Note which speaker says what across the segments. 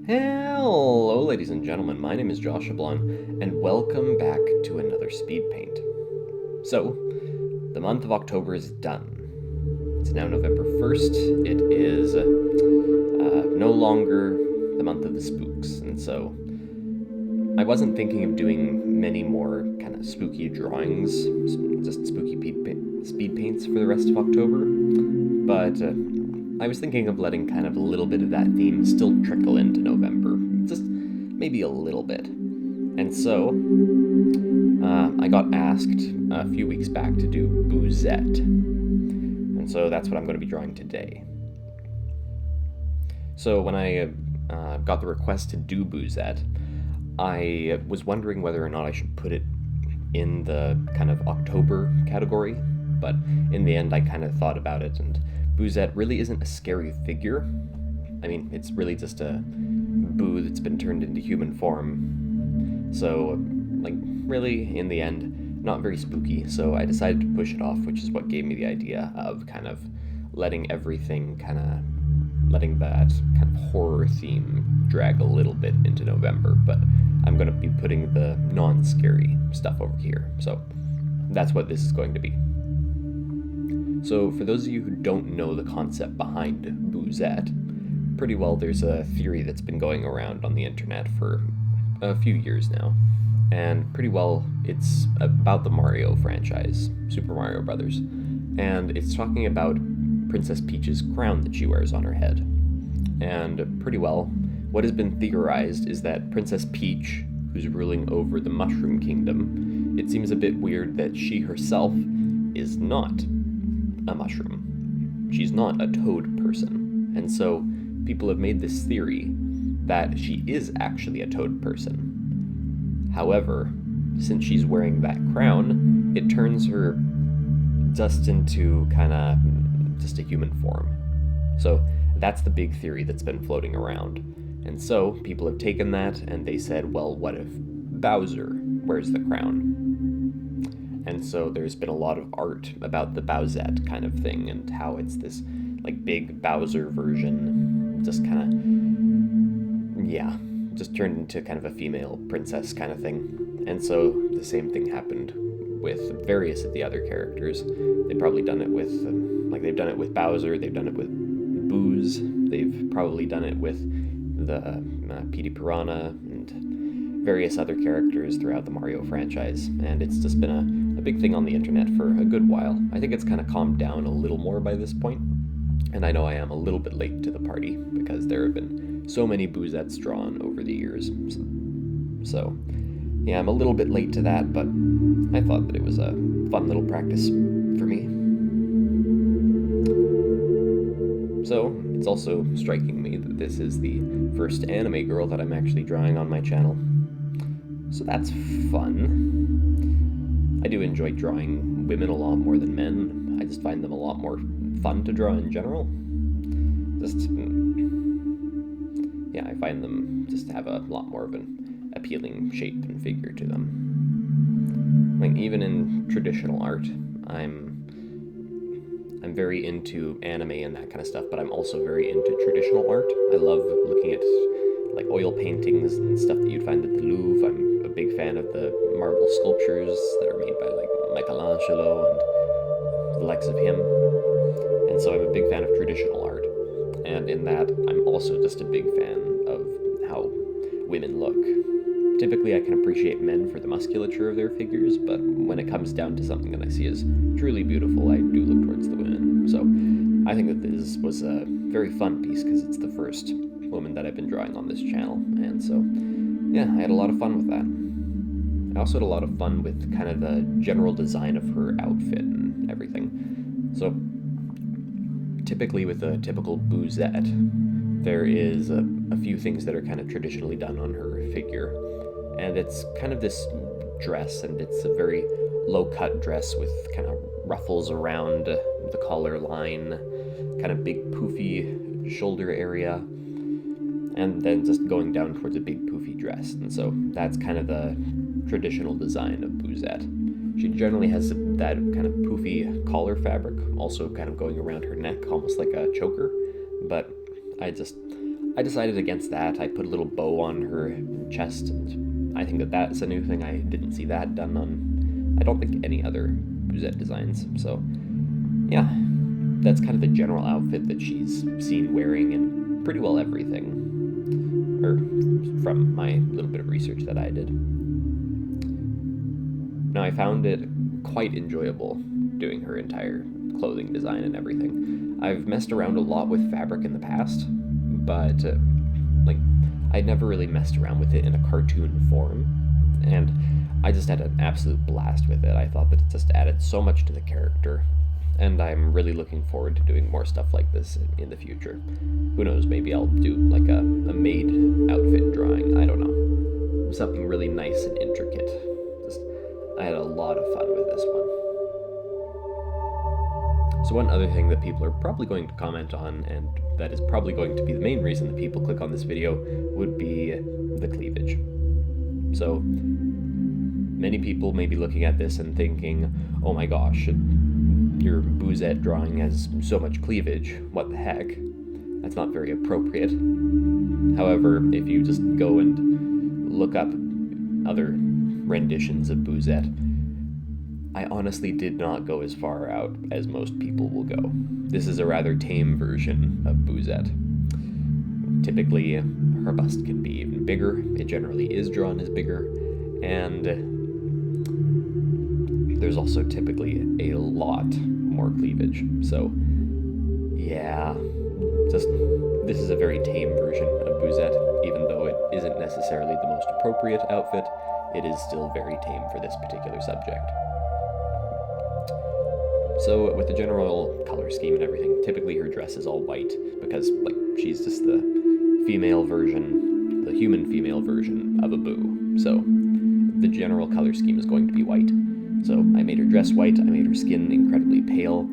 Speaker 1: Hello, ladies and gentlemen. My name is Joshablon, and welcome back to another speed paint. So, the month of October is done. It's now November 1st. It is no longer the month of the spooks, and so I wasn't thinking of doing many more kind of spooky drawings, just spooky speed paints for the rest of October, but I was thinking of letting kind of a little bit of that theme still trickle into November, just maybe a little bit. And so, I got asked a few weeks back to do Boosette, and so that's what I'm going to be drawing today. So when I got the request to do Boosette, I was wondering whether or not I should put it in the kind of October category, but in the end I kind of thought about it, and Boosette really isn't a scary figure. I mean, it's really just a boo that's been turned into human form. So, really, in the end, not very spooky, so I decided to push it off, which is what gave me the idea of kind of letting that kind of horror theme drag a little bit into November, but I'm going to be putting the non-scary stuff over here, so that's what this is going to be. So for those of you who don't know the concept behind Boosette, pretty well there's a theory that's been going around on the internet for a few years now, and pretty well it's about the Mario franchise, Super Mario Brothers, and it's talking about Princess Peach's crown that she wears on her head. And pretty well, what has been theorized is that Princess Peach, who's ruling over the Mushroom Kingdom, it seems a bit weird that she herself is not a mushroom. She's not a toad person. And so people have made this theory that she is actually a toad person. However, since she's wearing that crown, it turns her just into kind of just a human form. So that's the big theory that's been floating around. And so people have taken that and they said, well, what if Bowser wears the crown? And so there's been a lot of art about the Bowsette kind of thing and how it's this big Bowser version, just just turned into kind of a female princess kind of thing. And so the same thing happened with various of the other characters. They've probably done it with, they've done it with Bowser, they've done it with Booze, they've probably done it with the Petey Piranha and various other characters throughout the Mario franchise, and it's just been a big thing on the internet for a good while. I think it's kind of calmed down a little more by this point, and I know I am a little bit late to the party because there have been so many Boosettes drawn over the years. So, yeah, I'm a little bit late to that, but I thought that it was a fun little practice for me. So, it's also striking me that this is the first anime girl that I'm actually drawing on my channel. So that's fun. I do enjoy drawing women a lot more than men. I just find them a lot more fun to draw in general. I find them just have a lot more of an appealing shape and figure to them. Even in traditional art, I'm very into anime and that kind of stuff, but I'm also very into traditional art. I love looking at oil paintings and stuff that you'd find at the Louvre. I'm a big fan of the marble sculptures that are made by Michelangelo and the likes of him. And so I'm a big fan of traditional art. And in that, I'm also just a big fan of how women look. Typically, I can appreciate men for the musculature of their figures, but when it comes down to something that I see as truly beautiful, I do look towards the women. So I think that this was a very fun piece because it's the first woman that I've been drawing on this channel, and so yeah, I had a lot of fun with that. I also had a lot of fun with kind of the general design of her outfit and everything. So typically with a typical Boosette, there is a few things that are kind of traditionally done on her figure. And it's kind of this dress, and it's a very low-cut dress with kind of ruffles around the collar line, kind of big poofy shoulder area, and then just going down towards a big poofy dress. And so that's kind of the traditional design of Boosette. She generally has that kind of poofy collar fabric, also kind of going around her neck, almost like a choker. But I I decided against that. I put a little bow on her chest, and I think that that's a new thing. I didn't see that done on, I don't think, any other Boosette designs. So, yeah, that's kind of the general outfit that she's seen wearing in pretty well everything, or from my little bit of research that I did. Now, I found it quite enjoyable doing her entire clothing design and everything. I've messed around a lot with fabric in the past, but I'd never really messed around with it in a cartoon form, and I just had an absolute blast with it. I thought that it just added so much to the character, and I'm really looking forward to doing more stuff like this in the future. Who knows, maybe I'll do like a maid outfit drawing, I don't know. Something really nice and intricate. I had a lot of fun with this one. So one other thing that people are probably going to comment on, and that is probably going to be the main reason that people click on this video, would be the cleavage. So many people may be looking at this and thinking, oh my gosh, your Boosette drawing has so much cleavage, what the heck? That's not very appropriate. However, if you just go and look up other renditions of Boosette, I honestly did not go as far out as most people will go. This is a rather tame version of Boosette. Typically, her bust can be even bigger. It generally is drawn as bigger, and there's also typically a lot more cleavage. So, yeah, this is a very tame version of Boosette. Even though it isn't necessarily the most appropriate outfit, it is still very tame for this particular subject. So with the general color scheme and everything, typically her dress is all white because, she's just the female version, the human female version of a Boo. So the general color scheme is going to be white. So I made her dress white, I made her skin incredibly pale.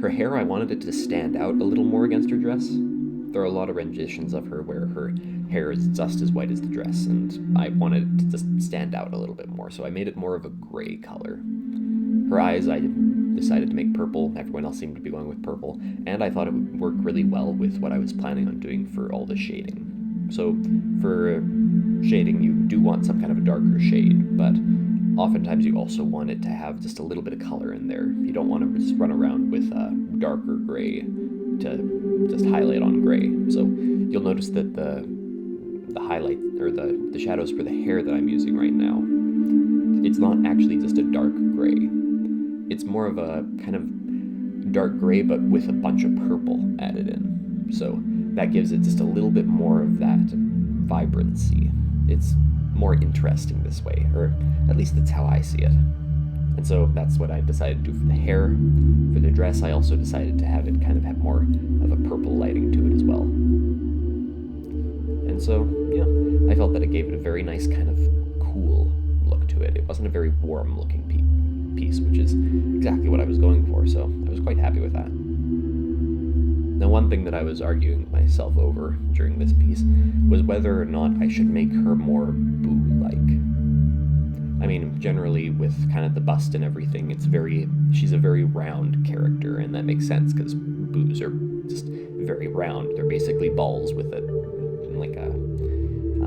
Speaker 1: Her hair, I wanted it to stand out a little more against her dress. There are a lot of renditions of her where her hair is just as white as the dress, and I wanted it to just stand out a little bit more, so I made it more of a gray color. Her eyes, I decided to make purple. Everyone else seemed to be going with purple, and I thought it would work really well with what I was planning on doing for all the shading. So for shading, you do want some kind of a darker shade, but oftentimes you also want it to have just a little bit of color in there. You don't want to just run around with a darker gray to just highlight on gray. So you'll notice that the highlight, or the shadows for the hair that I'm using right now, it's not actually just a dark gray. It's more of a kind of dark gray, but with a bunch of purple added in. So that gives it just a little bit more of that vibrancy. It's more interesting this way, or at least that's how I see it. And so that's what I decided to do for the hair. For the dress, I also decided to have it kind of have more of a purple lighting to it as well. And so, yeah, I felt that it gave it a very nice kind of cool look to it. It wasn't a very warm looking piece, which is exactly what I was going for, so I was quite happy with that. Now, one thing that I was arguing myself over during this piece was whether or not I should make her more Boo-like. I mean, generally with kind of the bust and everything, she's a very round character, and that makes sense because Boos are just very round. They're basically balls with a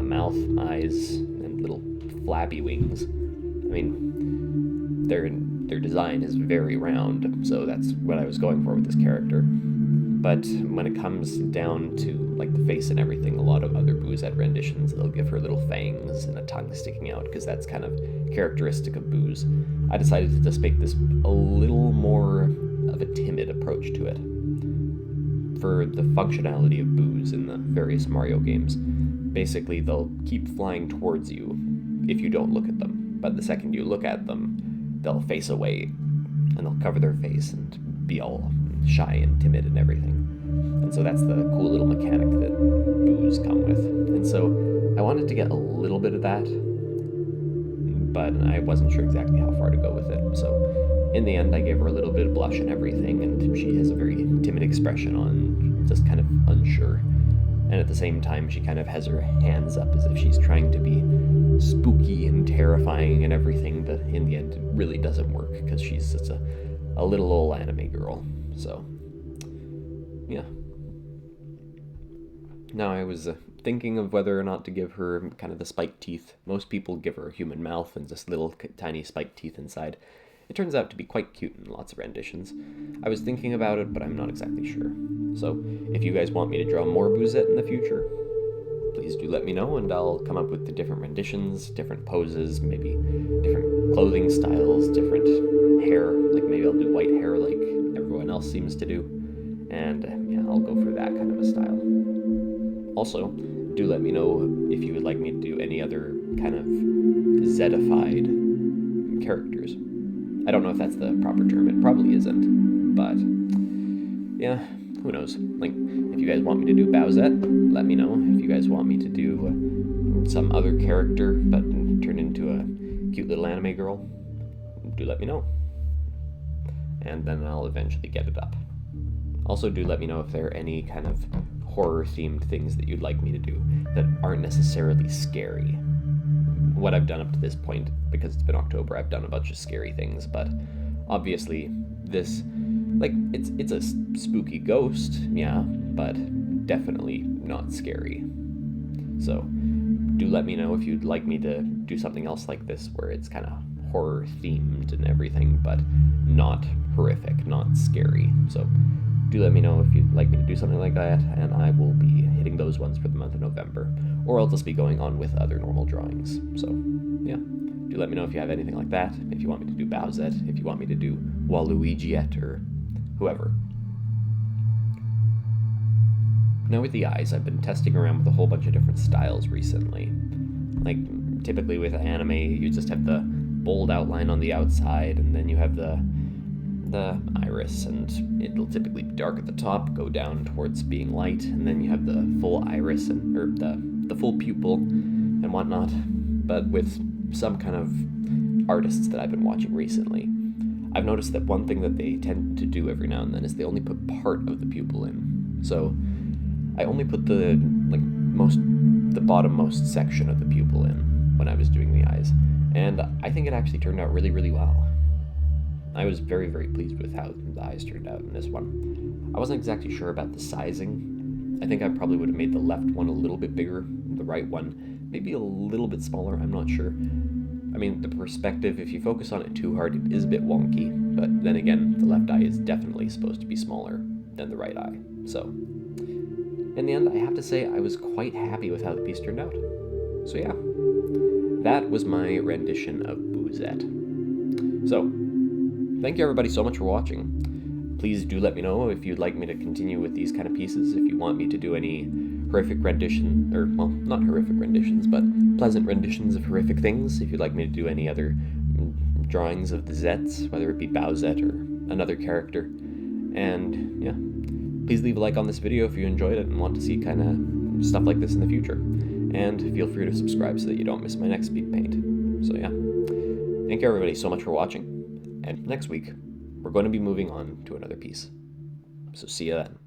Speaker 1: mouth, eyes, and little flabby wings. I mean, their design is very round, so that's what I was going for with this character. But when it comes down to the face and everything, a lot of other Boosette renditions, they'll give her little fangs and a tongue sticking out, because that's kind of characteristic of Boos. I decided to just make this a little more of a timid approach to it. For the functionality of Boos in the various Mario games, basically they'll keep flying towards you if you don't look at them, but the second you look at them, they'll face away, and they'll cover their face and be all shy and timid and everything. And so that's the cool little mechanic that Boos come with. And so I wanted to get a little bit of that, but I wasn't sure exactly how far to go with it. So in the end, I gave her a little bit of blush and everything, and she has a very timid expression on, just kind of unsure. And at the same time, she kind of has her hands up as if she's trying to be spooky and terrifying and everything, but in the end, it really doesn't work because she's just a little old anime girl. So, yeah. Now, I was thinking of whether or not to give her kind of the spiked teeth. Most people give her a human mouth and just little tiny spiked teeth inside. It turns out to be quite cute in lots of renditions. I was thinking about it, but I'm not exactly sure. So, if you guys want me to draw more Boosette in the future, please do let me know, and I'll come up with the different renditions, different poses, maybe different clothing styles, different hair. Like maybe I'll do white hair like everyone else seems to do. And yeah, I'll go for that kind of a style. Also, do let me know if you would like me to do any other kind of Zetified characters. I don't know if that's the proper term. It probably isn't. But yeah, who knows? Like, if you guys want me to do Bowsette, let me know. If you guys want me to do some other character but turn into a cute little anime girl, do let me know. And then I'll eventually get it up. Also, do let me know if there are any kind of horror-themed things that you'd like me to do that aren't necessarily scary. What I've done up to this point, because it's been October, I've done a bunch of scary things, but obviously this, like, it's a spooky ghost, yeah, but definitely not scary. So, do let me know if you'd like me to do something else like this where it's kind of horror-themed and everything, but not horrific, not scary. So, do let me know if you'd like me to do something like that, and I will be hitting those ones for the month of November. Or I'll just be going on with other normal drawings. So, yeah. Do let me know if you have anything like that, if you want me to do Bowsette, if you want me to do Waluigiette, or whoever. Now with the eyes, I've been testing around with a whole bunch of different styles recently. Like, typically with anime, you just have the bold outline on the outside, and then you have the iris, and it'll typically be dark at the top, go down towards being light, and then you have the full iris, or the full pupil and whatnot. But with some kind of artists that I've been watching recently, I've noticed that one thing that they tend to do every now and then is they only put part of the pupil in. So I only put the bottommost section of the pupil in when I was doing the eyes, and I think it actually turned out really, really well. I was very, very pleased with how the eyes turned out in this one. I wasn't exactly sure about the sizing. I think I probably would have made the left one a little bit bigger, the right one maybe a little bit smaller, I'm not sure. I mean, the perspective, if you focus on it too hard, it is a bit wonky, but then again, the left eye is definitely supposed to be smaller than the right eye. So, in the end, I have to say I was quite happy with how the piece turned out. So yeah, that was my rendition of Boosette. So, thank you everybody so much for watching. Please do let me know if you'd like me to continue with these kind of pieces, if you want me to do any horrific rendition, or, well, not horrific renditions, but pleasant renditions of horrific things, if you'd like me to do any other drawings of the Zettes, whether it be Bowsette or another character. And, yeah, please leave a like on this video if you enjoyed it and want to see kind of stuff like this in the future. And feel free to subscribe so that you don't miss my next speed paint. So, yeah, thank you everybody so much for watching. And next week, we're going to be moving on to another piece. So see you then.